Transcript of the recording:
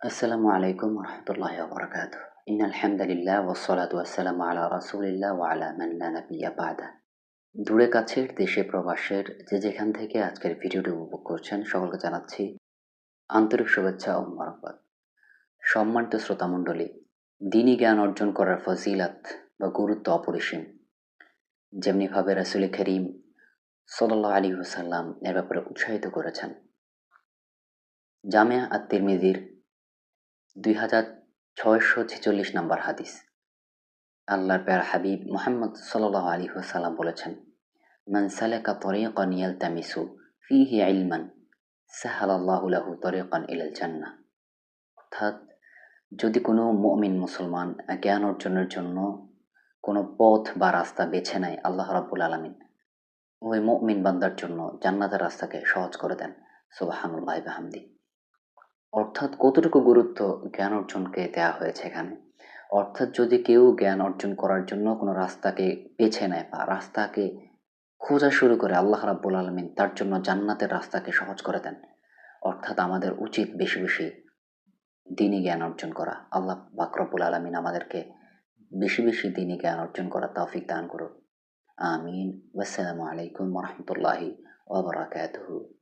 আসসালামু আলাইকুম রহমতুল্লাহ বরকাত। ইনআলহামদুলিল্লাহ ওয়াসসালাতু ওয়াসসালামু আলা রাসূলিল্লাহ ওয়া আলা মান লা নাবিয়্যা বা'দা। দূরে কাছের দেশে প্রবাসের যে যেখান থেকে আজকের ভিডিওটি উপভোগ করছেন সকলকে জানাচ্ছি আন্তরিক শুভেচ্ছা ও মোবারকবাদ। সম্মানিত শ্রোতামণ্ডলী, দ্বীনি জ্ঞান অর্জন করার ফজিলত বা গুরুত্ব অপরিসীম। যেমনিভাবে রাসূল করিম সাল্লাল্লাহু আলাইহি ওয়াসাল্লাম এর ব্যাপারে উৎসাহিত করেছেন। জামিয়া আত-তিরমিজির ২৬৪৬ নম্বর হাদিস। আল্লাহর প্যারা হাবিব মুহাম্মদ সাল্লাল্লাহু আলাইহি ওয়াসাল্লাম বলেছেন, মান সালাকা তরিকান ইয়ালতামিসু ফিহি ইলমান সাহালাল্লাহু লাহু তরিকান ইলাল জান্নাহ। অর্থাৎ যদি কোনো মুমিন মুসলমান জ্ঞান অর্জনের জন্য কোনো পথ বা রাস্তা বেছে নেয়, আল্লাহ রাব্বুল আলামিন ওই মুমিন বান্দার জন্য জান্নাতের রাস্তাকে সহজ করে দেন। সুবহানাল্লাহি ওয়া বিহামদিহি। অর্থাৎ কতটুকু গুরুত্ব জ্ঞান অর্জনকে দেয়া হয়েছে এখানে। অর্থাৎ যদি কেউ জ্ঞান অর্জন করার জন্য কোনো রাস্তাকে বেছে নেয় বা রাস্তাকে খোঁজা শুরু করে, আল্লাহ রাব্বুল আলামিন তার জন্য জান্নাতের রাস্তাকে সহজ করে দেন। অর্থাৎ আমাদের উচিত বেশি বেশি দ্বীনি জ্ঞান অর্জন করা। আল্লাহ পাক রব্বুল আলামিন আমাদেরকে বেশি বেশি দ্বীনি জ্ঞান অর্জন করার তৌফিক দান করুন। আমিন। ওয়াসসালামু আলাইকুম ওয়া রাহমাতুল্লাহি ওয়া বারাকাতুহু।